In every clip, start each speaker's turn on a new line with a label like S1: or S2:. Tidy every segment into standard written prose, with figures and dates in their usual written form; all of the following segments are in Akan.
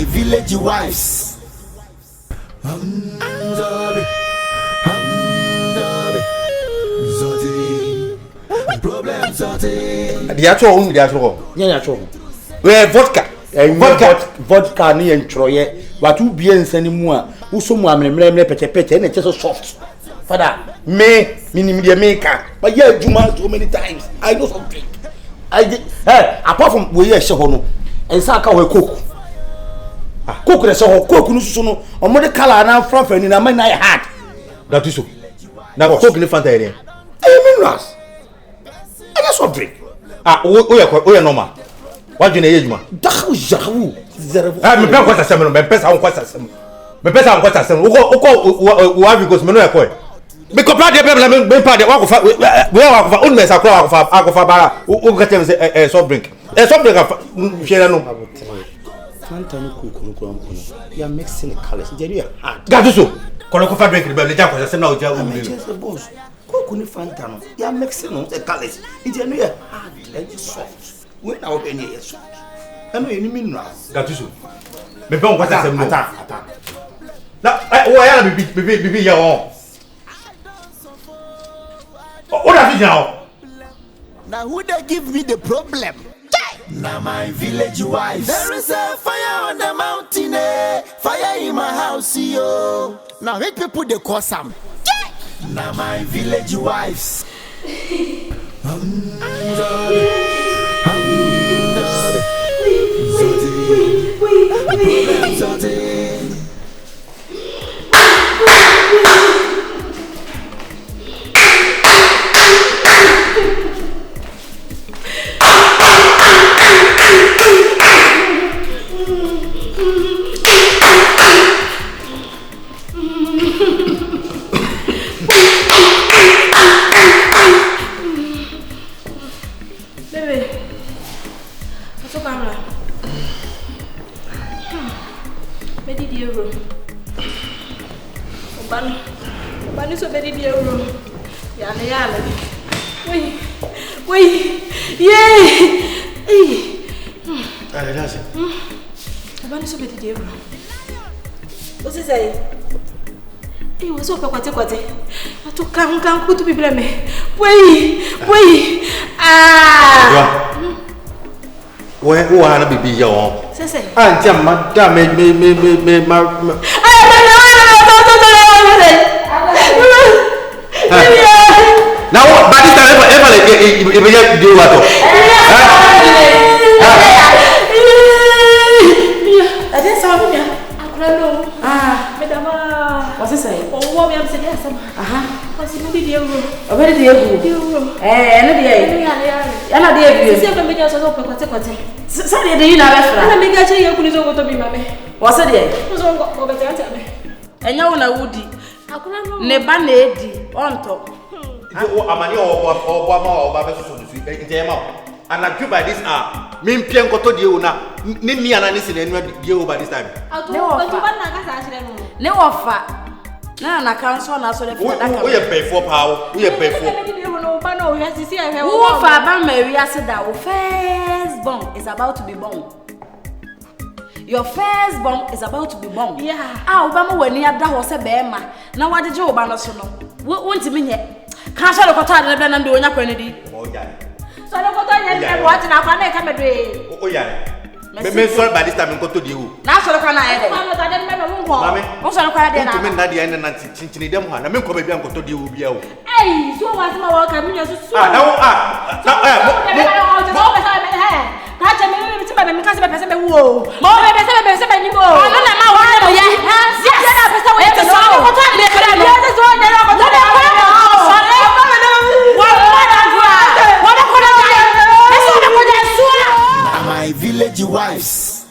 S1: my village wives. Problem sorting.
S2: The actual. We vodka. Vodka ni entroye. Watu bien sani mua. Uso mua mlemle pete and it's so soft. Father, me maker. But yeah, Juma so many times. I know something. Apart from we hear Shahono and Saka we cook. Cook the so cook no so no the color na from any na man I had. That is so. Now cook in the Fanta area. I mean ras. I just want drink. Oh normal. What do you need, man? Dahu jahu. Me pesa kwasa sema, me pesa kwasa sema. Me pesa kwasa sema. Uko wapi goes me no yakoi. Me kopla de me pa de wa kofa we wa kofa un mesa kwa akofa bara. U gete say soft drink. Soft drink share no. Pantang kuku. You are mixing the colors. They are hard. That so. Kono kofa drink be le ja kwasa sema na o ja u le. Boss. Kuku ni Pantang. You are mixing the colors. They are hard and soft. When I open here, so I know you mean now. That is so. Me bon what I say no. Attends. Now, why are be your own? What have you now?
S1: Now who they give me the problem? Now my village wives. There is a fire on the mountain, fire in my house, yo. Now make people they call some. Now my village wives.
S3: Kutu people me. Wait.
S2: Who are be your
S3: Say.
S2: Ah, jam madam me now what but this ever do what?
S3: I just saw me. What's it say? Oh, what we have said yes. What's it be dear? Already dear. Ana dear. See if I make us open what. Sorry, do you know that? I make a change. You couldn't go to be mammy. What's it? Was on over there. And now I would. Never need on top.
S2: Amani or Baba and I by this hour. Me Pianco to you now. Me and Anis and you by this time.
S3: No offer. No, I can't so now. So we
S2: pay for power. We pay for.
S3: Who offer Mary? I said that first bomb is about to be born. Your first bomb is about to be born. Yeah. Obama when you have that was a bema. Now what did you Obama so no? Won't you mean yet? Can't I look at and do your quantity? Oh, yeah. So I look at what and I come a day. Oh, yeah. Me sorry by this time go to you. Now so can I Mommy, also I did not mean that the end chinchini them one. I mean, come and go to you. Hey, so what's my welcome?
S1: My village wives.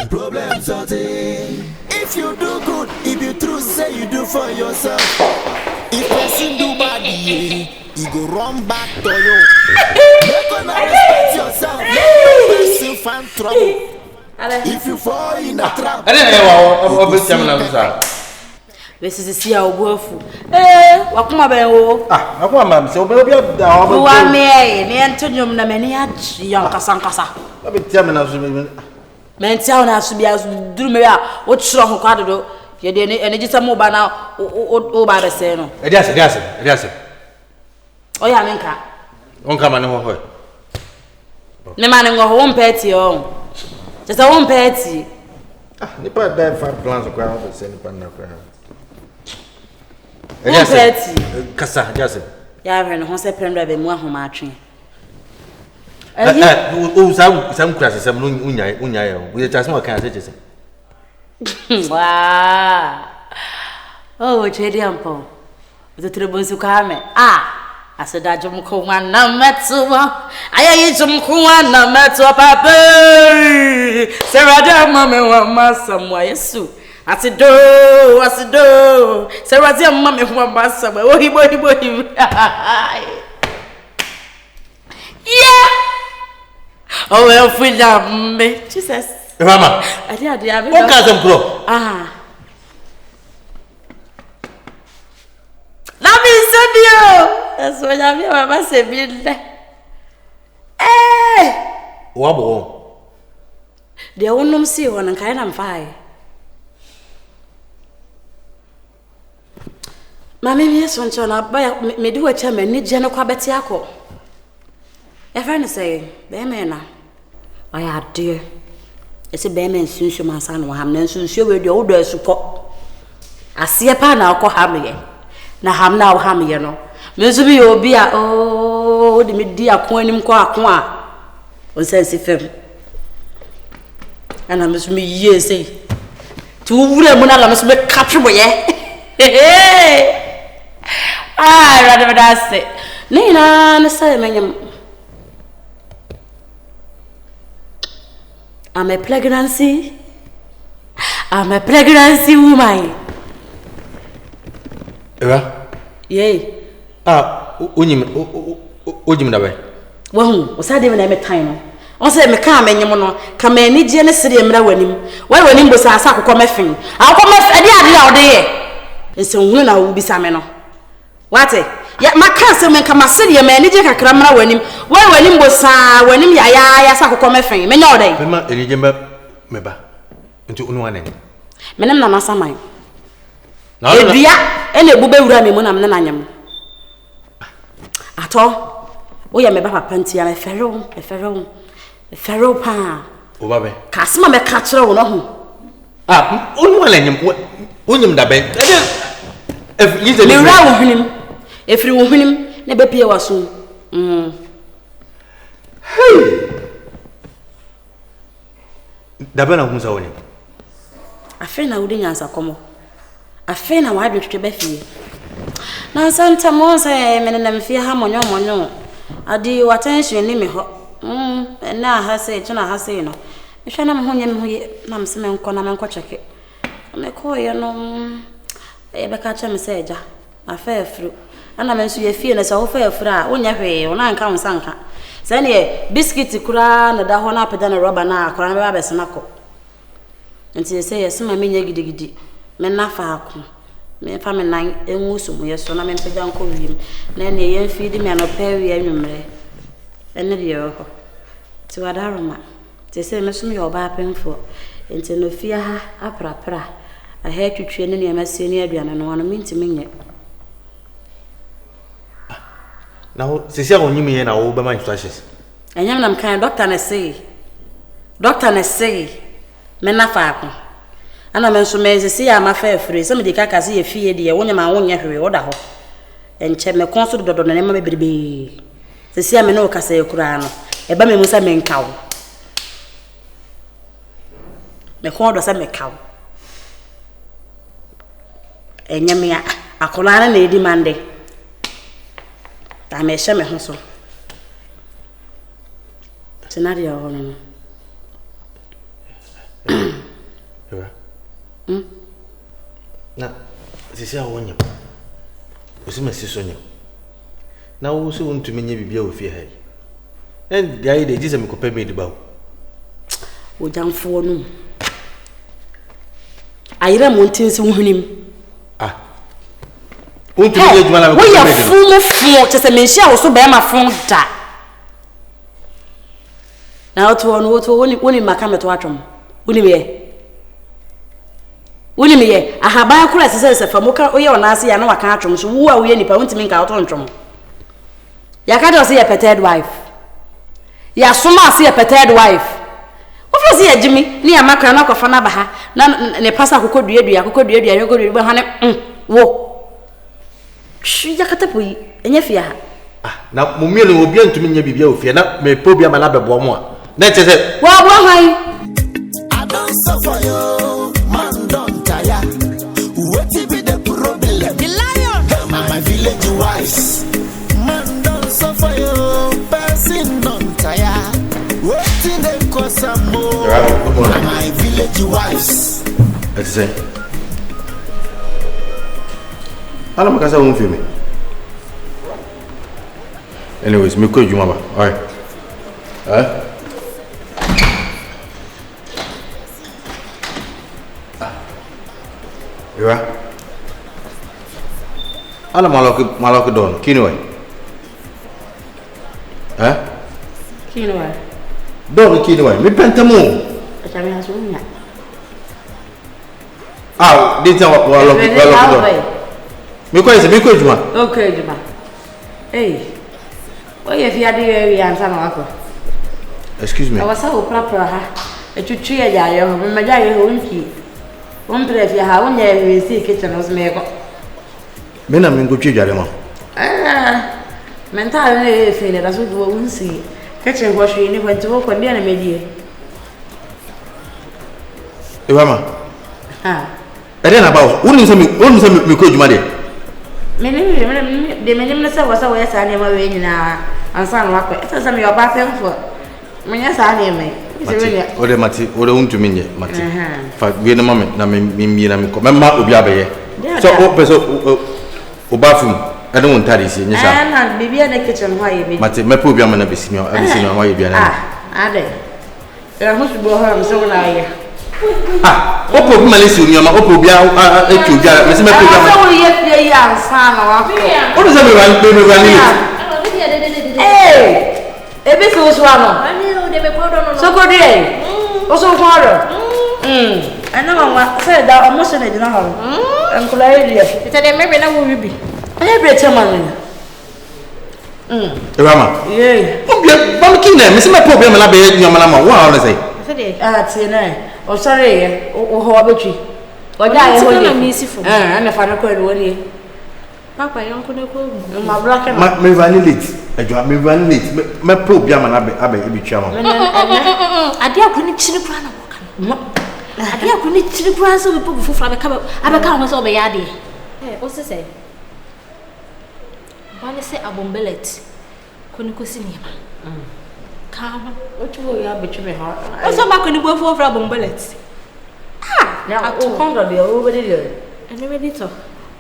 S1: Problem sorting. If you do good, if you true say you do for yourself. If person do bad, he go run back to you. Make gonna respect yourself. Make person find trouble. If you fall in a trap.
S3: This is a obuafu. Wakuma be wo.
S2: Wakuma mam se obi da wo.
S3: Wa me Antonium na meni achi yan kasa.
S2: Abi tia me na so me.
S3: Men tia na so bia duru me a wo chiro ho kwa dodo. Ye de ene gisa mo ba na o ba be se no.
S2: E dia se.
S3: Oya menka.
S2: Onka ma ne ho.
S3: Ne ma ne ngo won peti o. Just won peti.
S2: Nipa da fa plans kwa ho se nipa na kwa. Kasa, just.
S3: Ya ven ho se prendra be mu ahoma atwe.
S2: Some classes some unya. We just more can say.
S3: Wow. Oh, chedi ampo. The trouble su kame. Aseda jom ko wana metuwa. Ayayi jom ko wana metuwa papa. Serada mame wa masamwa Yesu. Asido. Serada mame wa masamwa. Ohibo. Yeah. Oh, well, freedom me. Jesus.
S2: Mama.
S3: Adi.
S2: Won ka some pro.
S3: Na mi sebio. That's what I mean, mama sebile.
S2: Wabo.
S3: De wonum si won kan na mfai. Mama mi so ncho na ba me di wacha me ni je no kwa beti akọ. E fa ni say, be me na. Aya de. Ese be me nsunsu ma sa no ham na nsunsu we de wo do asupọ. Ase pa na akọ ham ye. Na ham na wo ham ye no. Me nso bi obi a o de me di akọ anim kọ akọ a. O sense fem. Ana me so me yie sei. Tu wura mu na la me so me katwe boye. Rather that's it. Nina, na say menyam. I'm a pregnancy woman.
S2: Ewa?
S3: Yay.
S2: Ojim dawe.
S3: Wahu, osade me na me tan no. On say me ka menyam no, ka me ni je ne sede mra wanim. Wa wanim bo sa asa akokọ mefin. Akokọ mef ade a ode ye. Nse hunu na wo bisa me no. Wate? Ya makase men ka masede ye me ni je kakra mra wanim. Wa wanim bo sa wanim ya sa akokọ mefin. Me nya ode.
S2: Me ma erije me ba. Nti unu wane.
S3: Menem na masaman.
S2: Na
S3: edua ene bube wura me mu na me na nyam. Ato wo ye me ba papa ntia me ferro pa.
S2: O ba be.
S3: Kasema me ka kire wo no ho.
S2: Unu wane nyam. Onyim da be. If you
S3: me wura wo hwenim. Efiri wo hwenim na be pie waso.
S2: Dabe na hunsa woni.
S3: Afi na wudi nyansa komo. Afi na wa adwetwe ba fie. Na santa mo se me na mfie ha monyo. Adi watension ni me ho. Na ha se tuna ha se no. Me hwe na me ho nyem ho ye na mse me nko na me nko cheke. Me ko ye no Ɛbɛka cha me se eja. Afa afru. Ana me nso ye fie na se wo fa afru a wonya hwe wona nka wonsa nka. Se ne biscuit kura na da ho na apeda na rubber na akora na ba besena ko. Nti se ye sema me nya gidigidi. Me na fa ako. Me fa me nan enwu so mo ye so na me mpeda nko wiem. Na ne ye mfi di me anopa wi anwumre. Ene de yo ho. Ti wadaroma. Ti se me so me oba apemfo. Nti no fie ha aprapra. A hair twitwe ne ne amasie ne aduane no no mintimi nye.
S2: Na ho sisi a wonyimi ye na wo be man instructions.
S3: Enyam nam kan doctor na say me na fa ako. Ana me nso me sisi ya ma fa afure se me de kaka se ye fie de ye wonya ma wonya hwe wo da ho. Enche me konso dodo na ma bebrebe. Sisi ya me no kasa ye kura no. E ba me musa me nkawo. Me kon do se me kawo. Enyamia akola na edi mande. Ta me hye me ho so. Scenario hono.
S2: Na sisi a wonya. Osi me siso nya. Na wo se wontumi nya bibia wo fie ha. En dia ide jise me kopa me di ba.
S3: O jamfo no. Ayira mo ntinsi wohunim.
S2: Won't you get one?
S3: We are full just a mention also bear my phone da. Now to only my camera to watch them. Wuni me ahaba akura sese fa moka oye onase ya na waka atwom so wo a wo ye nipa wonti me nka auto ntwom ya ka do se ya petted wife ya soma se ya petted wife wo fa se ya jimi ni ya makra na kofa na ba ha na ne pasa akokodua yogodua ha ne wo shi ya katapo yi enya fia ha
S2: na mumielu obi antumi nya bibia ofia na me pobia ma na bebo mo a na chese
S3: wa bo han
S1: I don't suffer you, man don't tire. What be the problem? The lion. My village wise. Man don't suffer you, person don't tire. What in the cause more? My village wise.
S2: Let's say. Ala makasa won fi me. Anyways, me ko juma ba. All right. Ira. Ala malok don. Kini way.
S3: kino wa
S2: don kini way. Me pentamu.
S3: Acha me hasunya.
S2: Dita walo don. Me ko juma.
S3: Okay, juma. Oye fi ade wi ansa na wako.
S2: Excuse me.
S3: Awasa o prapra ha. Etwetwe ya ya ho. Me maja ye ho nki. Ombre fi ha wonya we si kitchen os me ko.
S2: Me na me ngotwe dware ma.
S3: Mental na e fi ne da so do wonsi. Kitchen ko hwe ni kwanti wo ko ndia na medie.
S2: Awurama. Ede na ba wonu se me ko dwuma de.
S3: Me ne se wasa wo ya sa ne ma we nyina ansa na wako. Eta se me yo ba femfo. Munya sa ne me.
S2: Ode mati ode untumi nye mati fa we na mama na me na me ko mema obi abeye so o peso o bathroom ade won tare si nya sa
S3: na bibia na kitchen ho aye
S2: mati me pa obi amana besimi ho aye bia na
S3: ade era ho subo ho am so na aye
S2: o po bi malesi oni ama o po bi etu obi me se me po bi amana
S3: so ye fie ya ansa na wa ko
S2: o do se me wan ni
S3: ebe so so ano Sokodi oso kwaro ana mama say da almost na dina haro enkula area ite de mebe na wo bibi aye bre chama ni
S2: Awurama obi ba mki na me se me problem na be nyama na ma wo ha say
S3: tie na o sorry ye o ho abetwi oja ye ho ni ana fa na ko ero ni papa yonko ne ko ma black na
S2: me vanillate Ejo me vanillate me problem na abe ebitwa ma
S3: ade akuni chiri kura na woka ade akuni chiri kura so be pogu fufura abeka ho so be yade o se say bale se abombelet koni ko sinima ka o tuwo ya betwe me ha o so ba koni bo fufura abombelet na o kondo de o be de ene me dito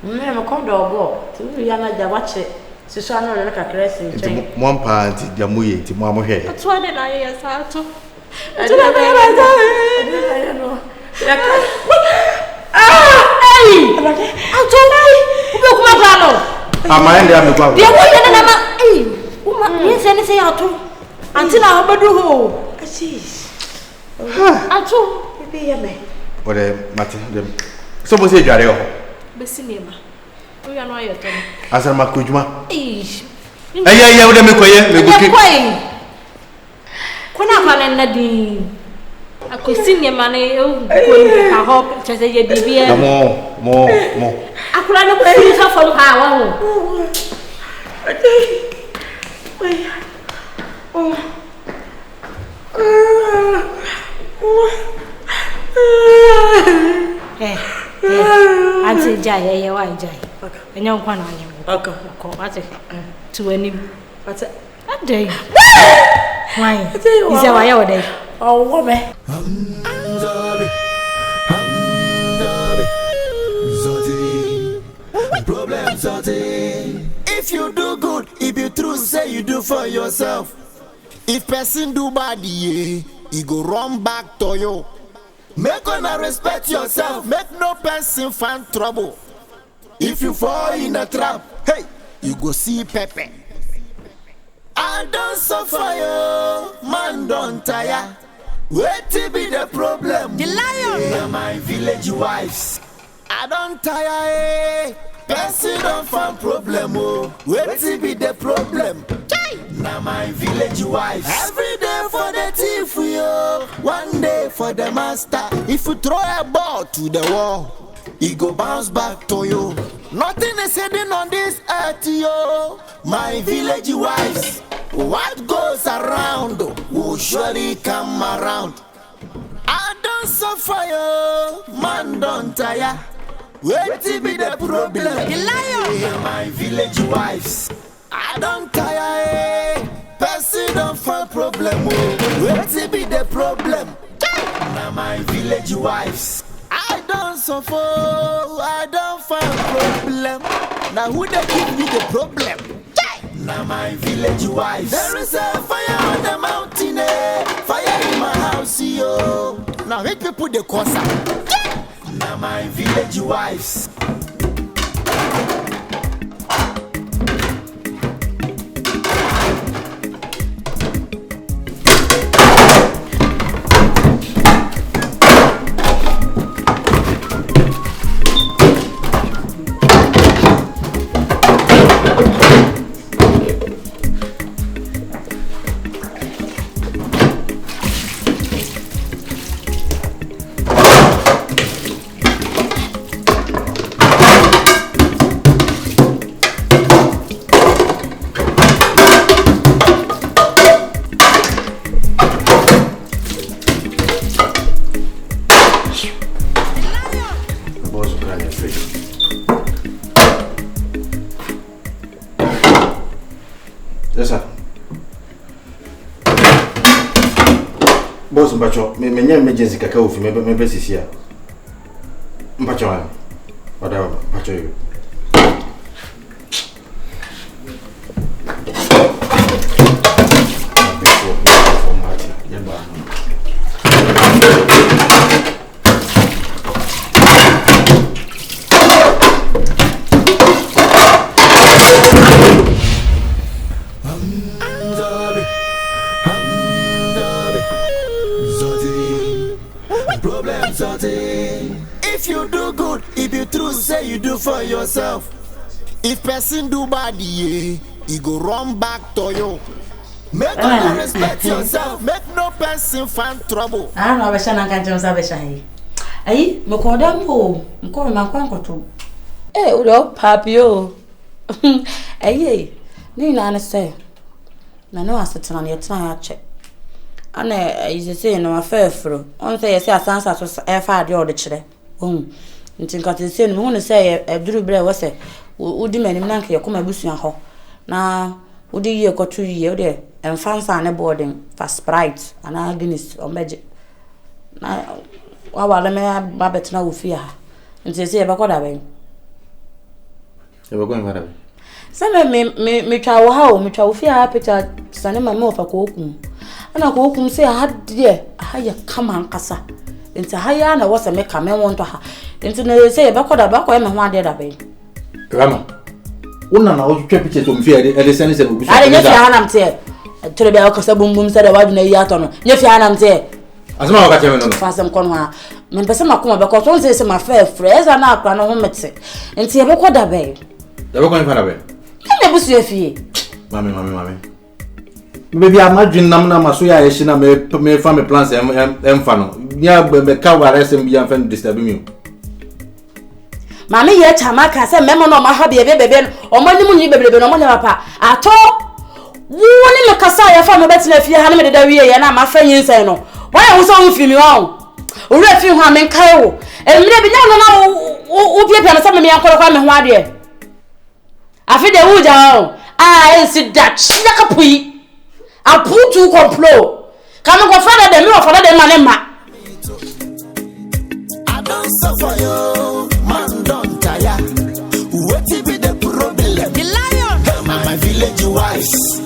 S3: me kondo obo tu ya na jawache siso ano le ka kresi nchen
S2: mo mpa anti jamuye ti mo amohwe
S3: atu ade na ye sa atu atu na be ra za ya no ya ka atu ube kuma bra no
S2: amaende ame kwa
S3: de wo ye na ma uma ni se ya atu anti na obedu ho atu be ye me
S2: ore mate dem so mo se dware ho
S3: be sinema o ya no ayo to
S2: asar makujuma
S3: ya
S2: ode me koye me goki
S3: kuna kwa na di akosinye mane o ko ni ka ho chese ye bibia
S2: mo
S3: akura no ko fi ka fo ha wa ho Anti jai ye wa jai enyo nkwa na anya ko ate to anim ate adai Hwan is wa ya odai wo me
S1: Problem sorting. If you do good, if you true say you do for yourself. If person do bad, he go run back to you. Make una respect yourself. Make no person find trouble. If you fall in a trap, hey, you go see Pepe. I don't suffer, yo. Man don't tire. Wait to be the problem.
S3: The lion.
S1: Yeah, my village wives. I don't tire, eh. Person don't find problem, oh. Wait to be the problem. Now my village wives. Every day for the thief, yo. One day for the master. If you throw a ball to the wall, it go bounce back to you. Nothing is hidden on this earth, yo. My village wives. What goes around will surely come around. I don't suffer, yo. Man don't tire. Wait to be the problem.
S3: The lion.
S1: Yeah, my village wives. I don't tire, eh. Person don't find problem, oh. Wait to be the problem. Now my village wives. I don't suffer, I don't find problem. Now who they give me the problem? Now my village wives. There is a fire on the mountain, eh. Fire in my house, yo. Now make me put the course up. Now my village wives.
S2: Boss Mpacho, me emergency kaka ofi me be sisi a. Mpacho an. Wada Mpacho you.
S1: If you do good, if you true say you do for yourself. If person do bad, yeah, he go run back to you. Make you respect yourself. Make no person find trouble.
S3: I don't know about Shannon can't jump Sabesha. Aye, Mocodam ho, Mcom Manquanco. Eh, Udo, Papio. Aye, Nina say. I know I sit on your time, I check. And is saying no affair through. On say, I answer was a far the other chile. Until got the same moon say a drew bread was a would demand him nanky or come a bush ho. Now, would you go 2 years there and fancy on a boarding for Sprite and our Guinness or magic. Now, while I may have Babbit no fear. And say, about what I mean.
S2: You were going whatever.
S3: Some me try how me try fear happy to send my mouth for Kwaku. And I go say I had dear, higher come and cassa. Into higher and I was a make a man want to her. Into no say about what about when one did obey.
S2: Grandma, una na o pictures on fear the sense of
S3: I didn't say I'm to the Belcasa boom boom said about the yaton. Yes, I'm there.
S2: As my got
S3: for some conwa. Men Pesama come because one says my fair phrase and I can home say. And see about what obey.
S2: They were going for away.
S3: I never see a fee.
S2: Mammy. Maybe I imagine Namna Masuya Shina may farm plants and funnel. Yeah, but the cow arrest and be unfriendly disturbing you.
S3: Mammy, yet Tamaka said, Mamma, no, my hobby, a baby, or money, baby, no money, papa. At all. One in the Casaya farm a better if you had made the way and I'm a friend in Sano. Why was on with me wrong? Or if you have in Cairo, and maybe no, who be a some of me, Uncle Kwame, what dear. I feel the wood down. I see that Shakapui. I put you complot. Come and go further than me or further than my
S1: I don't suffer, yo. Man don't tire. What be the problem?
S3: The lion.
S1: My village wives.